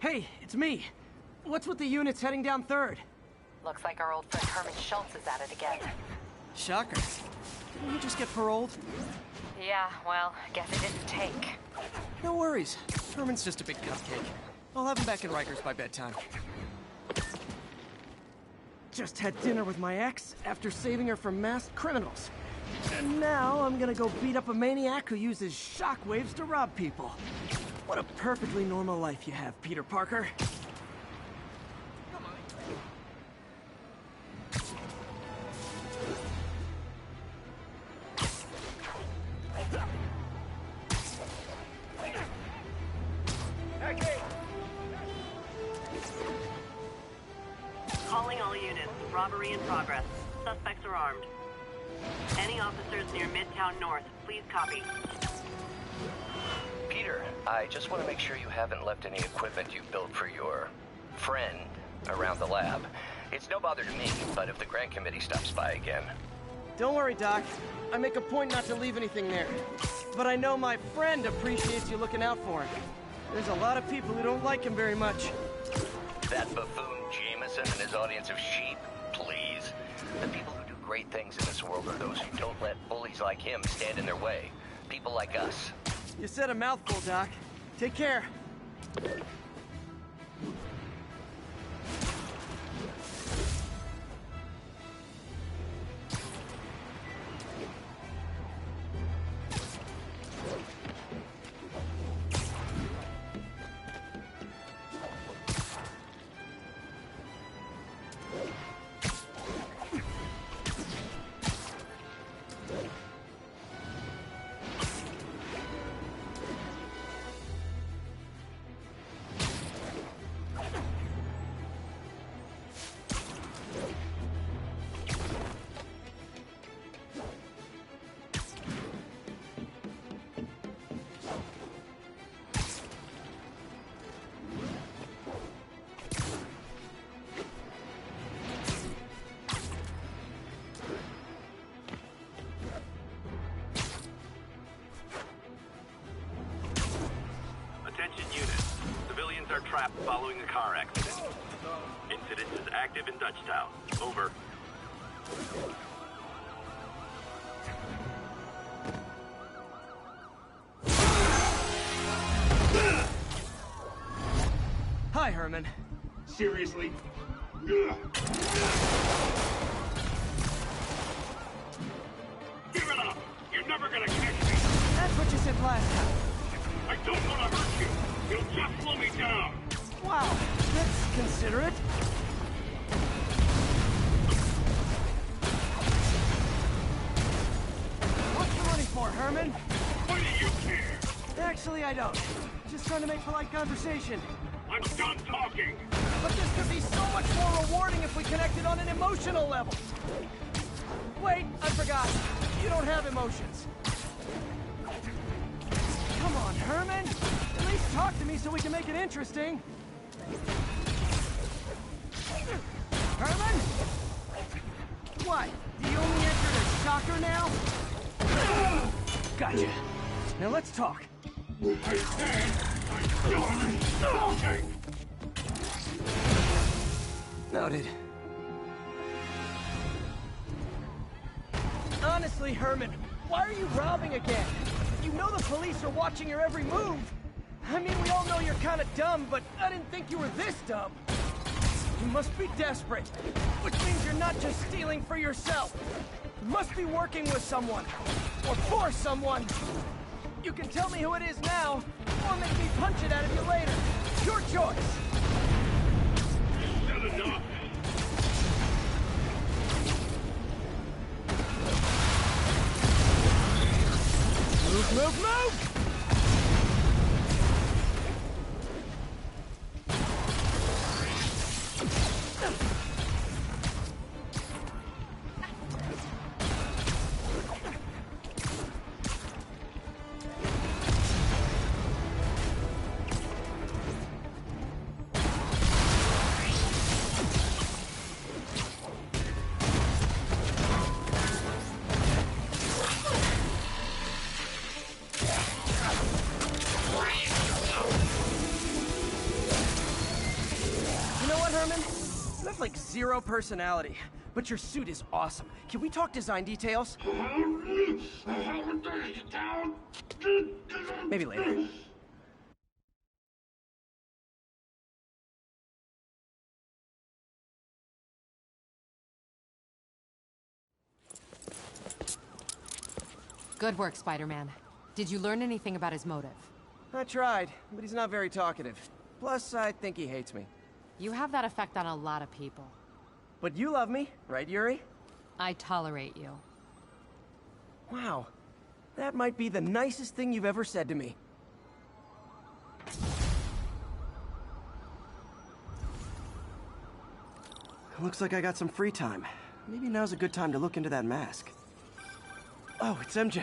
Hey, it's me. What's with the units heading down 3rd? Looks like our old friend Herman Schultz is at it again. Shocker. Didn't you just get paroled? Yeah, well, guess it didn't take. No worries. Herman's just a big cupcake. I'll have him back in Rikers by bedtime. Just had dinner with my ex after saving her from masked criminals. And now I'm gonna go beat up a maniac who uses shockwaves to rob people. What a perfectly normal life you have, Peter Parker. Calling all units. Robbery in progress. Suspects are armed. Any officers near Midtown North, please copy. Peter, I just want to make sure you haven't left any equipment you built for your friend around the lab. It's no bother to me, but if the grant committee stops by again... Don't worry, Doc. I make a point not to leave anything there. But I know my friend appreciates you looking out for him. There's a lot of people who don't like him very much. That buffoon Jameson and his audience of sheep? Please. The people who do great things in this world are those who don't let bullies like him stand in their way. People like us. You said a mouthful, Doc. Take care. Attention units. Civilians are trapped following a car accident. Incident is active in Dutchtown. Over. Hi, Herman. Seriously? Give it up! You're never gonna catch me! That's what you said last time. I don't want to hurt you! You'll just slow me down! Wow, that's considerate. What you running for, Herman? Why do you care? Actually, I don't. Just trying to make polite conversation. I'm done talking! But this could be so much more rewarding if we connected on an emotional level. Wait, I forgot. You don't have emotions. Come on, Herman. At least talk to me so we can make it interesting. Herman? What? Do you only answer to shocker now? Gotcha. Now let's talk. I said I'm done talking! Noted. Honestly, Herman, why are you robbing again? You know the police are watching your every move. I mean, we all know you're kind of dumb, but I didn't think you were this dumb. You must be desperate, which means you're not just stealing for yourself. You must be working with someone, or for someone. You can tell me who it is now, or make me punch it out of you later. Your choice. Said enough! Move, move, move! like zero personality. But your suit is awesome. Can we talk design details? Maybe later. Good work, Spider-Man. Did you learn anything about his motive? I tried, but he's not very talkative. Plus, I think he hates me. You have that effect on a lot of people. But you love me, right, Yuri? I tolerate you. Wow. That might be the nicest thing you've ever said to me. Looks like I got some free time. Maybe now's a good time to look into that mask. Oh, it's MJ.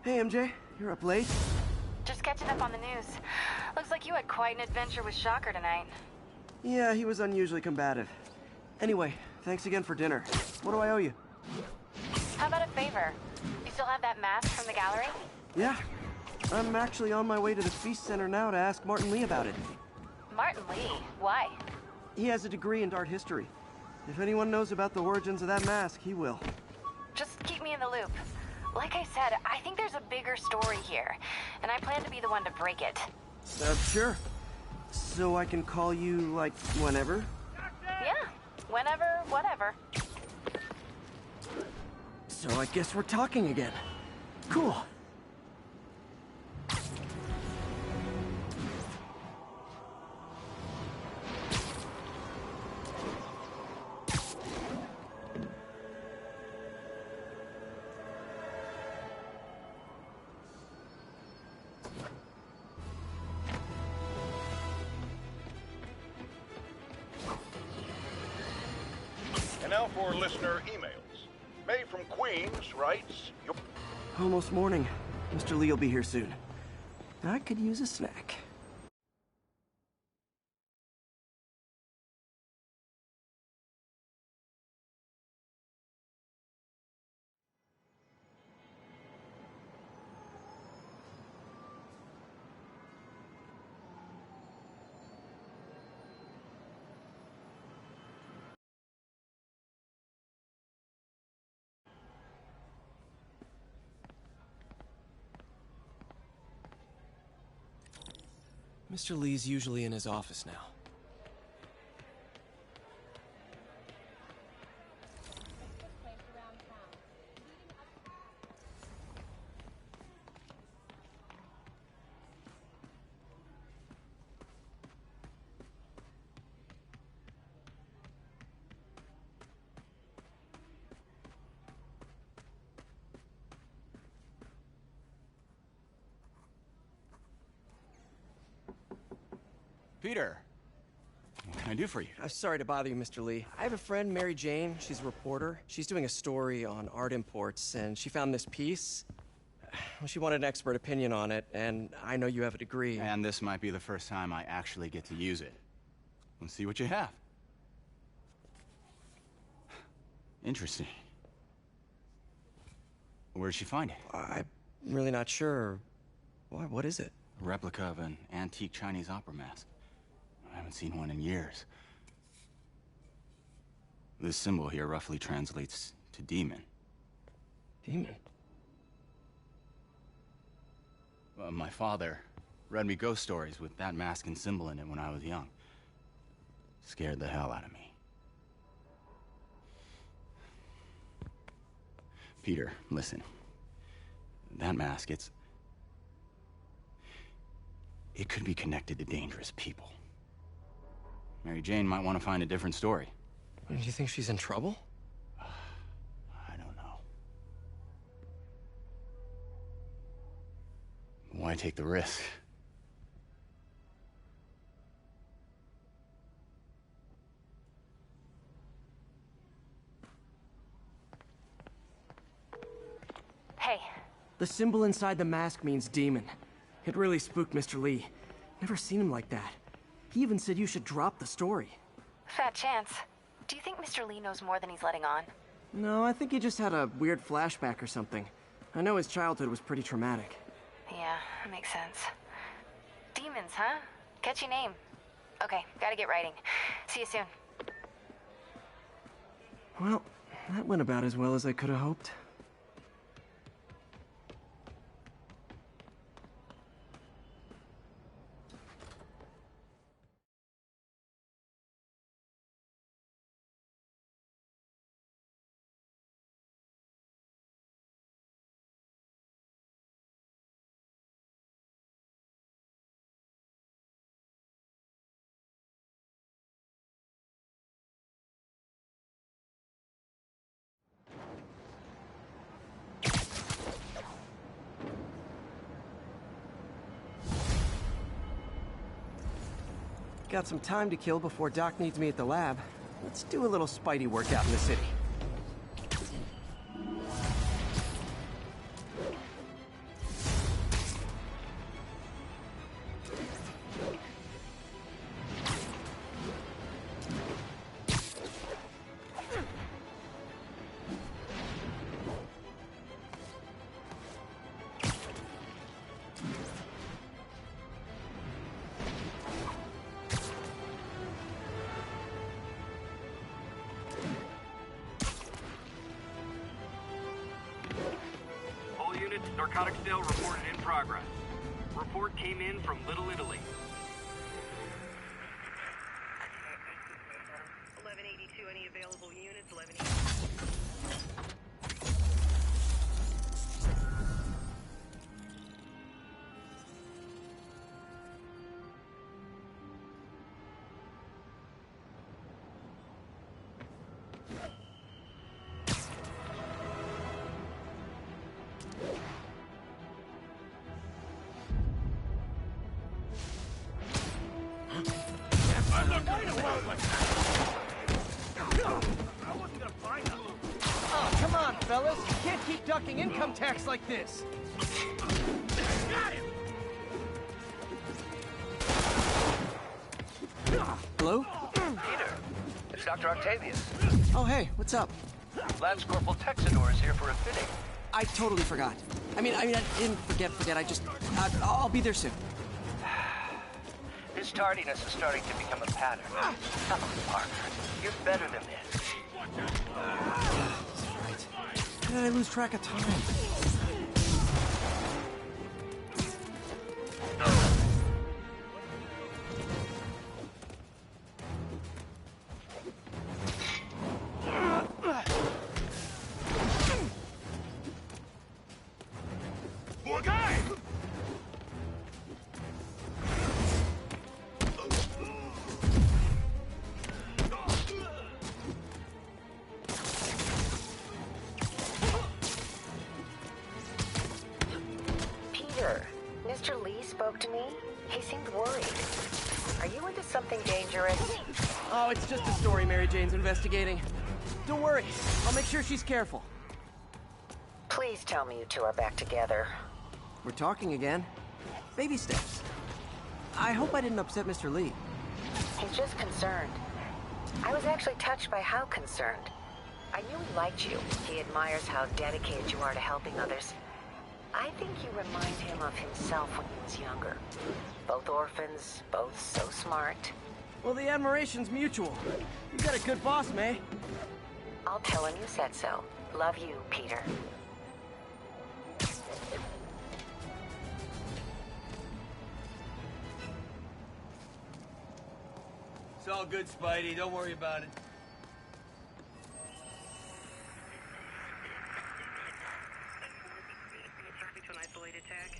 Hey, MJ. You're up late? Just catching up on the news. Looks like you had quite an adventure with Shocker tonight. Yeah, he was unusually combative. Anyway, thanks again for dinner. What do I owe you? How about a favor? You still have that mask from the gallery? Yeah. I'm actually on my way to the Feast Center now to ask Martin Lee about it. Martin Lee? Why? He has a degree in art history. If anyone knows about the origins of that mask, he will. Just keep me in the loop. Like I said, I think there's a bigger story here, and I plan to be the one to break it. Sure. So I can call you, like, whenever? Yeah, whenever, whatever. So I guess we're talking again. Cool. And now for listener emails. May from Queens writes, Almost morning. Mr. Lee will be here soon. I could use a snack. Mr. Lee's usually in his office now. Peter, what can I do for you? Sorry to bother you, Mr. Lee. I have a friend, Mary Jane. She's a reporter. She's doing a story on art imports, and she found this piece. Well, she wanted an expert opinion on it, and I know you have a degree. And this might be the first time I actually get to use it. Let's see what you have. Interesting. Where'd she find it? I'm really not sure. Why, what is it? A replica of an antique Chinese opera mask. I haven't seen one in years. This symbol here roughly translates to demon. Demon? My father read me ghost stories with that mask and symbol in it when I was young. Scared the hell out of me. Peter, listen. That mask, it could be connected to dangerous people. Mary Jane might want to find a different story. Do you think she's in trouble? I don't know. Why take the risk? Hey, The symbol inside the mask means demon. It really spooked Mr. Lee. Never seen him like that. He even said you should drop the story. fat chance. Do you think Mr. Lee knows more than he's letting on? No, I think he just had a weird flashback or something. I know his childhood was pretty traumatic. Yeah, that makes sense. Demons, huh? Catchy name. Okay, gotta get writing. See you soon. Well, that went about as well as I could have hoped. Got some time to kill before Doc needs me at the lab. Let's do a little Spidey workout in the city. All units, narcotics sale reported in progress. Report came in from Little Italy. 1182, any available units? 1182. Oh, come on, fellas. You can't keep ducking income tax like this. Got him! Hello? Peter, it's Dr. Octavius. Oh, hey, what's up? Lance Corporal Texador is here for a fitting. I totally forgot. I mean, I didn't forget. I just... I'll be there soon. His tardiness is starting to become a pattern. Come on, Parker. You're better than this. Right. How did I lose track of time? Poor guy! Peter, Mr. Lee spoke to me. He seemed worried. Are you into something dangerous? Oh, it's just a story Mary Jane's investigating. Don't worry. I'll make sure she's careful. Please tell me you two are back together. We're talking again. Baby steps. I hope I didn't upset Mr. Lee. He's just concerned. I was actually touched by how concerned. I knew he liked you. He admires how dedicated you are to helping others. I think you remind him of himself when he was younger. Both orphans, both so smart. Well, the admiration's mutual. You got a good boss, May. I'll tell him you said so. Love you, Peter. It's all good, Spidey. Don't worry about it. To an isolated tag.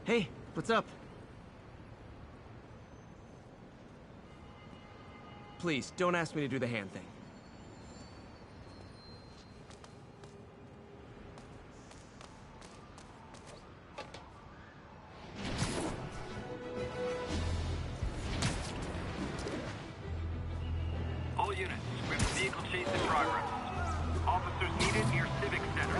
Hey, what's up? Please, don't ask me to do the hand thing. All units, we have a vehicle chase in progress. Officers needed near Civic Center.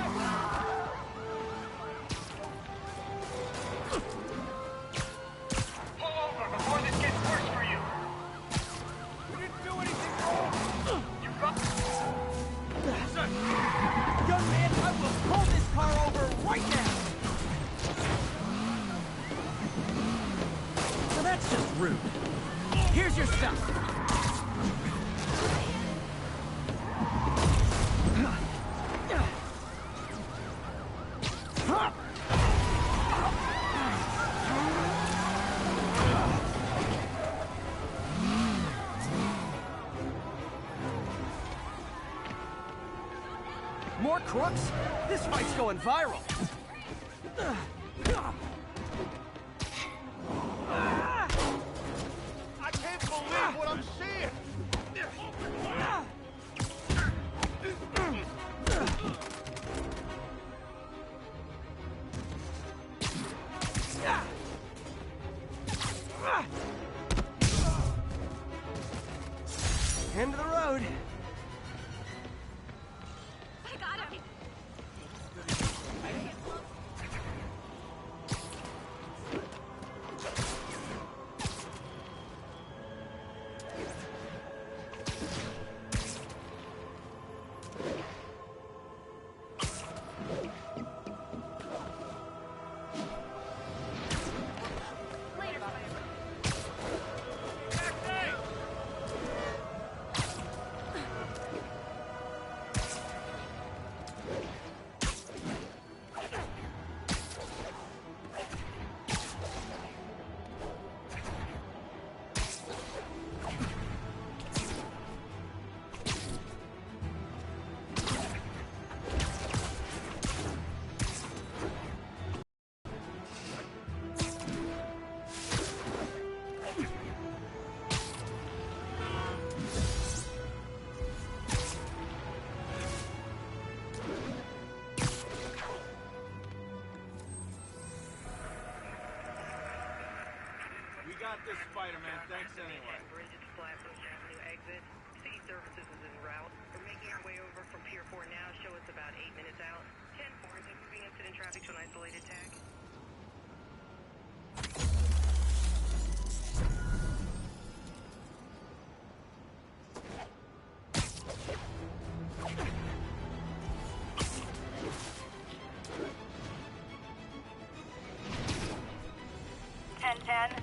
rude. Here's your stuff. More crooks? This fight's going viral. I can't believe what I'm seeing! End of the road. I got him. Got this, Spider-Man. Thanks anyway. Bridge at Flatbush Avenue exit. City services is en route. We're making our way over from Pier 4 now. Show us about 8 minutes out. 10-4 is moving incident traffic to an isolated tag.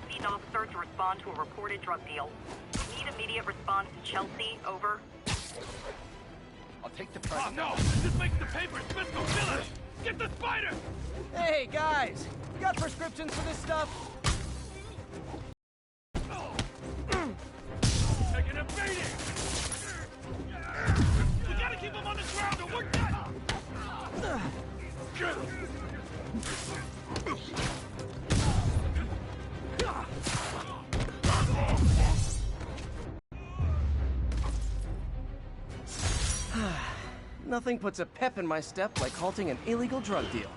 Need officer to respond to a reported drug deal. Need immediate response to Chelsea, over. I'll take the price. Oh, no! This makes the papers fiscal village! Get the spider! Hey, guys! You got prescriptions for this stuff? Taking a beating! We gotta keep him on the ground or we're done! Nothing puts a pep in my step like halting an illegal drug deal.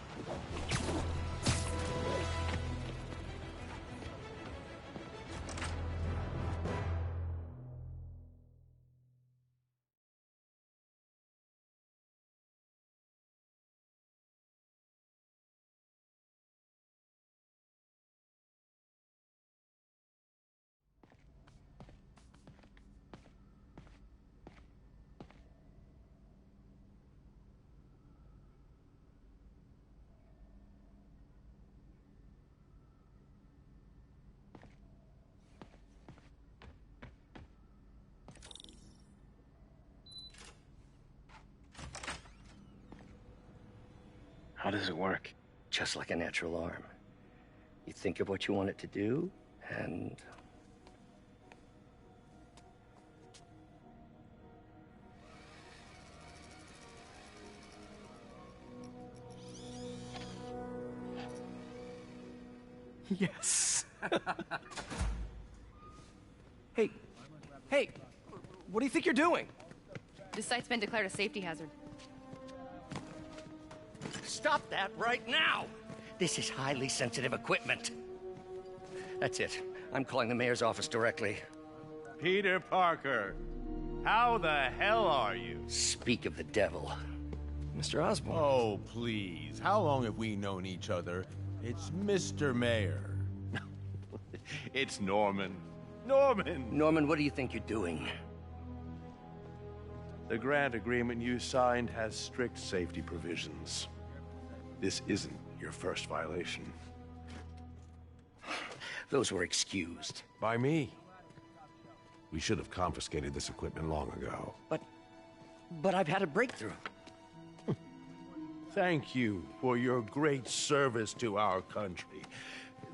How does it work? Just like a natural arm. You think of what you want it to do, and... Yes. Hey, what do you think you're doing? This site's been declared a safety hazard. Stop that right now! This is highly sensitive equipment. That's it. I'm calling the mayor's office directly. Peter Parker, how the hell are you? Speak of the devil. Mr. Osborn. Oh, please. How long have we known each other? It's Mr. Mayor. It's Norman. Norman! Norman, what do you think you're doing? The grant agreement you signed has strict safety provisions. This isn't your first violation. Those were excused. By me. We should have confiscated this equipment long ago. But I've had a breakthrough. Thank you for your great service to our country.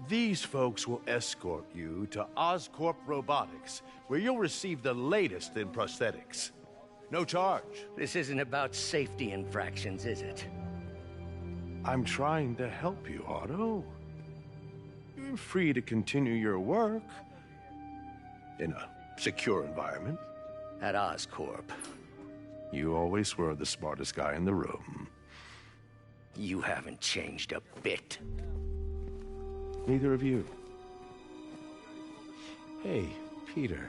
These folks will escort you to Oscorp Robotics, where you'll receive the latest in prosthetics. No charge. This isn't about safety infractions, is it? I'm trying to help you, Otto. You're free to continue your work in a secure environment. At Oscorp. You always were the smartest guy in the room. You haven't changed a bit. Neither of you. Hey, Peter.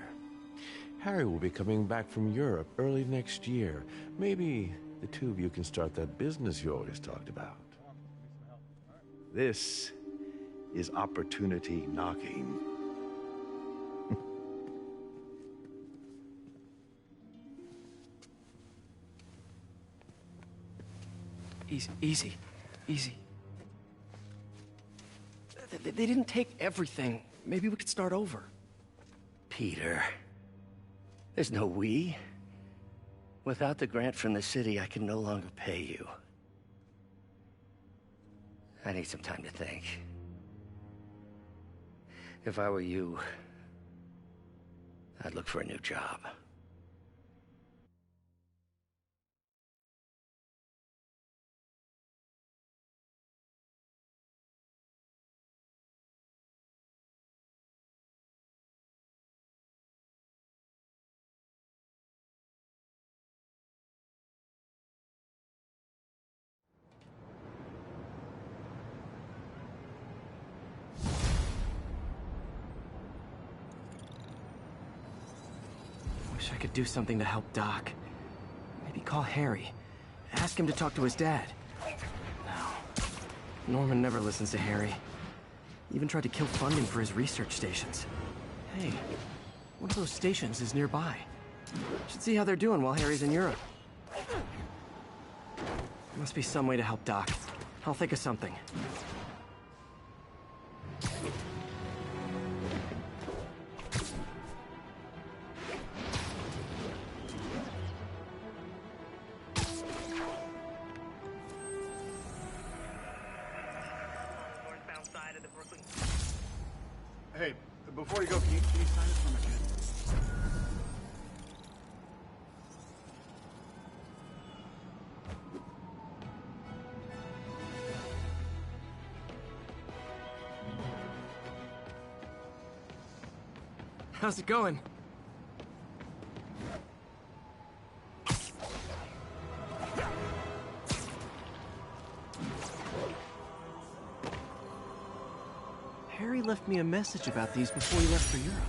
Harry will be coming back from Europe early next year. Maybe the two of you can start that business you always talked about. This is opportunity knocking. Easy. They didn't take everything. Maybe we could start over. Peter, there's no we. Without the grant from the city, I can no longer pay you. I need some time to think. If I were you, I'd look for a new job. Wish I could do something to help Doc. Maybe call Harry. Ask him to talk to his dad. No. Norman never listens to Harry. Even tried to kill funding for his research stations. Hey, one of those stations is nearby. Should see how they're doing while Harry's in Europe. Must be some way to help Doc. I'll think of something. Hey, before you go, can you sign this for my kid? How's it going? Harry left me a message about these before he left for Europe.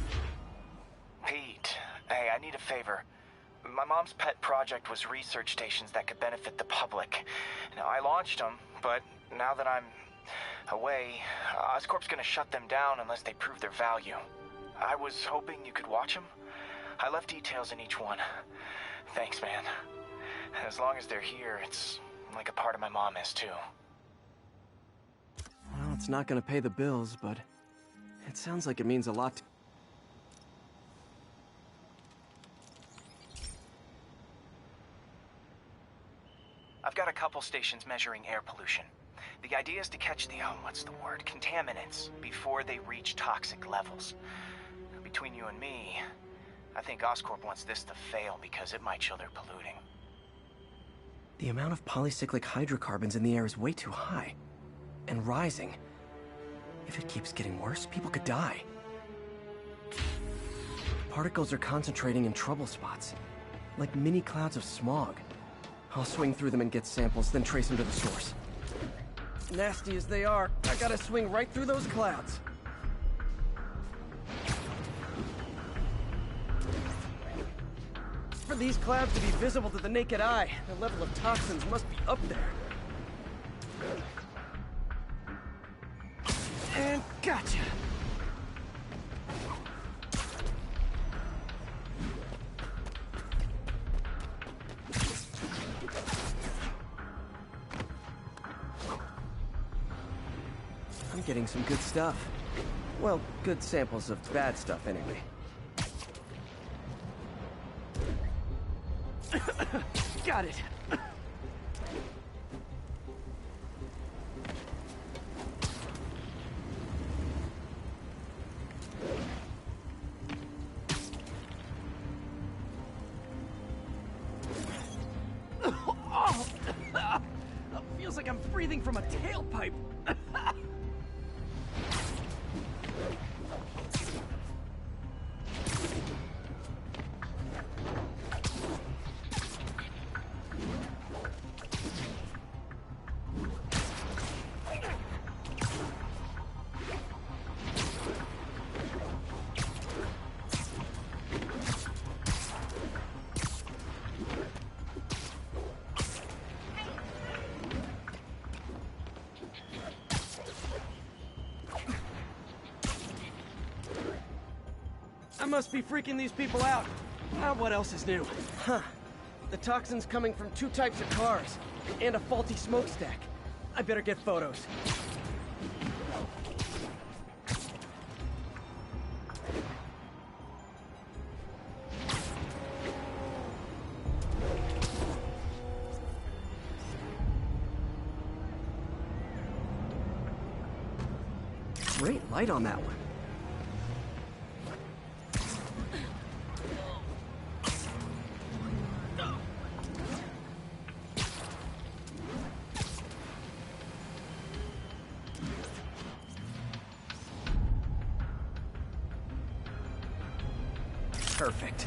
Pete, hey, I need a favor. My mom's pet project was research stations that could benefit the public. Now, I launched them, but now that I'm away, Oscorp's gonna shut them down unless they prove their value. I was hoping you could watch them. I left details in each one. Thanks, man. As long as they're here, it's like a part of my mom is, too. Well, it's not gonna pay the bills, but it sounds like it means a lot to... I've got a couple stations measuring air pollution. The idea is to catch the, contaminants before they reach toxic levels. Between you and me, I think Oscorp wants this to fail because it might show they're polluting. The amount of polycyclic hydrocarbons in the air is way too high. And rising. If it keeps getting worse, people could die. Particles are concentrating in trouble spots, like mini clouds of smog. I'll swing through them and get samples, then trace them to the source. Nasty as they are, I gotta swing right through those clouds. For these clouds to be visible to the naked eye, the level of toxins must be up there. And gotcha! I'm getting some good stuff. Well, good samples of bad stuff, anyway. Got it. Feels like I'm breathing from a tailpipe. I must be freaking these people out. What else is new? Huh. The toxin's coming from 2 types of cars, and a faulty smokestack. I better get photos. Great light on that one. Perfect.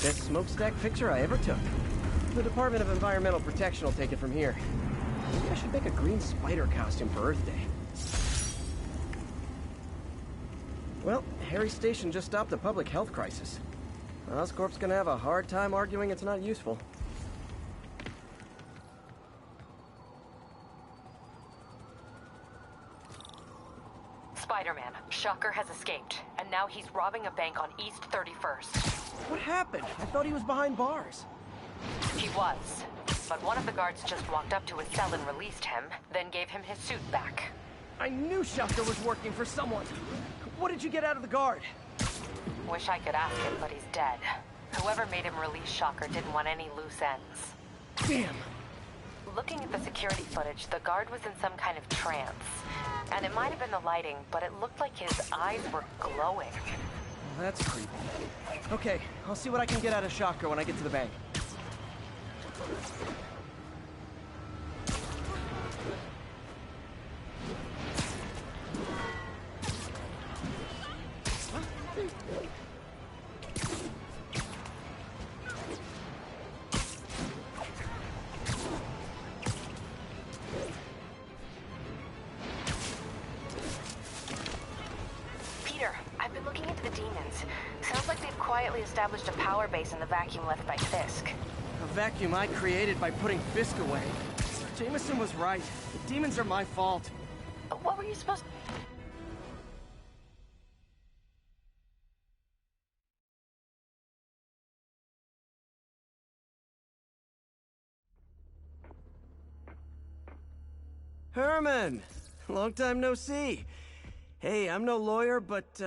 Best smokestack picture I ever took. The Department of Environmental Protection will take it from here. Maybe I should make a green spider costume for Earth Day. Well, Harry Station just stopped a public health crisis. Oscorp's gonna have a hard time arguing it's not useful. Spider-Man, Shocker has escaped, and now he's robbing a bank on East 31st. What happened? I thought he was behind bars. He was, but one of the guards just walked up to his cell and released him, then gave him his suit back. I knew Shocker was working for someone. What did you get out of the guard? Wish I could ask him, but he's dead. Whoever made him release Shocker didn't want any loose ends. Damn! Looking at the security footage, the guard was in some kind of trance. And it might have been the lighting, but it looked like his eyes were glowing. Well, that's creepy. Okay, I'll see what I can get out of Shocker when I get to the bank. Established a power base in the vacuum left by Fisk. A vacuum I created by putting Fisk away. Jameson was right. The demons are my fault. What were you supposed to... Herman! Long time no see. Hey, I'm no lawyer, but,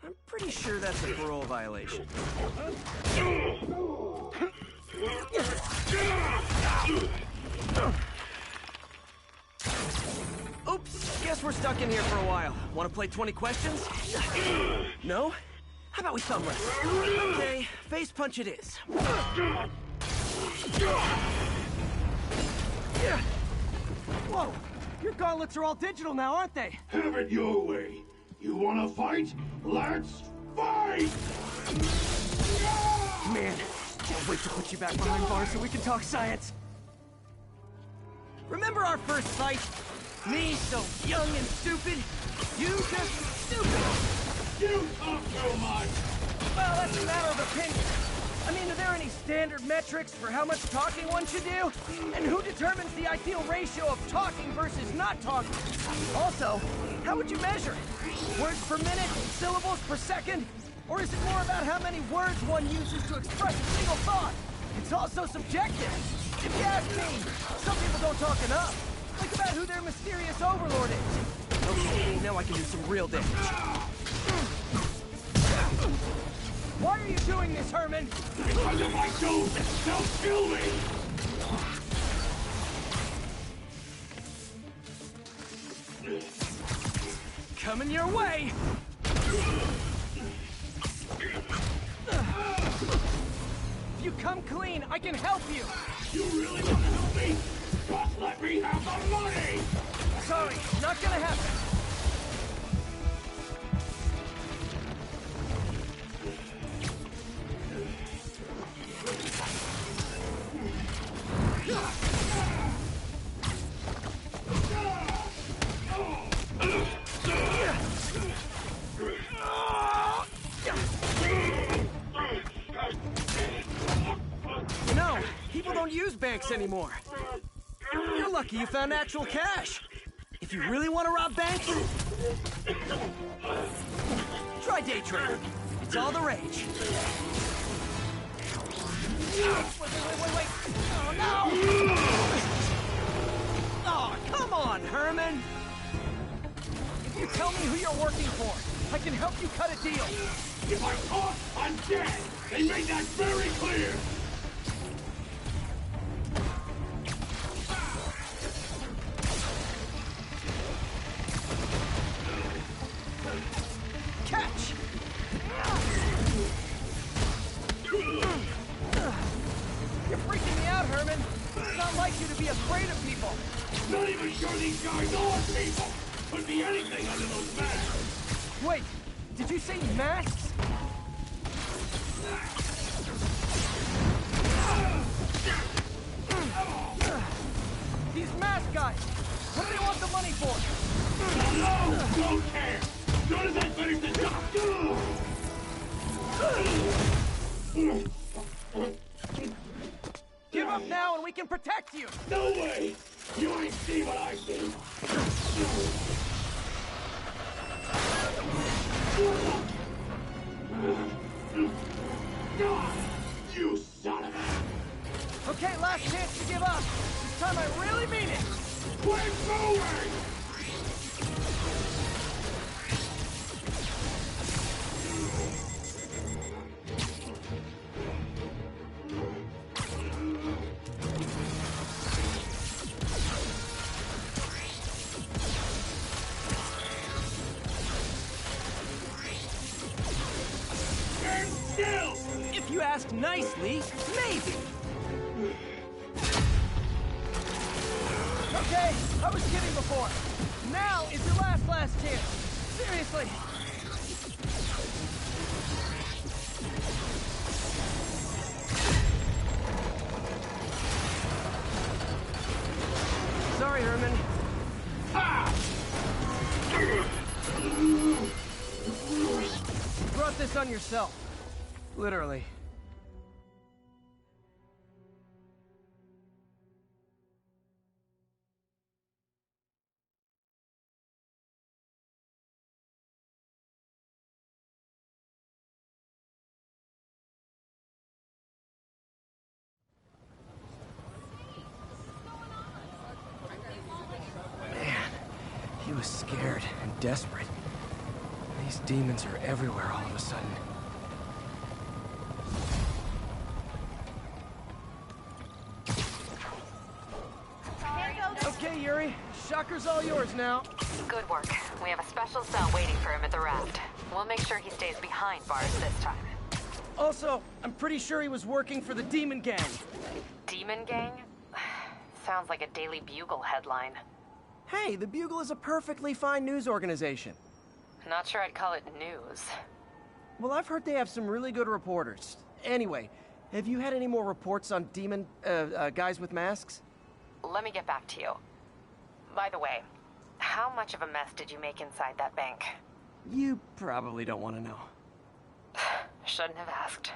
I'm pretty sure that's a parole violation. Oops, guess we're stuck in here for a while. Want to play 20 questions? No? How about we thumb wrestle? Okay, face punch it is. Whoa, your gauntlets are all digital now, aren't they? Have it your way. You wanna fight? Let's fight! Man, can't wait to put you back behind bars so we can talk science. Remember our first fight? Me, so young and stupid. You just stupid. You talk so much. Well, that's a matter of opinion. I mean, are there any standard metrics for how much talking one should do? And who determines the ideal ratio of talking versus not talking? Also, how would you measure it? Words per minute? Syllables per second? Or is it more about how many words one uses to express a single thought? It's also subjective. If you ask me, some people don't talk enough. Think about who their mysterious overlord is. Okay, now I can do some real damage. Why are you doing this, Herman? Because if I don't, they'll kill me! Coming your way! If you come clean, I can help you! You really want to help me? Just let me have the money! Sorry, not gonna happen. You know, people don't use banks anymore. You're lucky you found actual cash. If you really want to rob banks, try day trading. It's all the rage. Wait. Oh, no! Oh, come on, Herman. If you tell me who you're working for, I can help you cut a deal. If I talk, I'm dead! They made that very clear! Catch! You're freaking me out, Herman. It's not like you to be afraid of people. Not even sure these guys are people! Could be anything under those masks! Wait, did you say masks? These mask guys, what do they want the money for? No! Don't care! As soon as I finish the job! Give up now and we can protect you! No way! You ain't see what I see! You son of a... Okay, last chance to give up. This time I really mean it! Quit moving! If you ask nicely, maybe. Okay, I was kidding before. Now is your last chance. Seriously. Sorry, Herman. You brought this on yourself. Literally. Man, he was scared and desperate. These demons are everywhere all of a sudden. Okay, Yuri. Shocker's all yours now. Good work. We have a special cell waiting for him at the raft. We'll make sure he stays behind bars this time. Also, I'm pretty sure he was working for the Demon Gang. Demon Gang? Sounds like a Daily Bugle headline. Hey, the Bugle is a perfectly fine news organization. Not sure I'd call it news. Well, I've heard they have some really good reporters. Anyway, have you had any more reports on demon, guys with masks? Let me get back to you. By the way, how much of a mess did you make inside that bank? You probably don't want to know. Shouldn't have asked.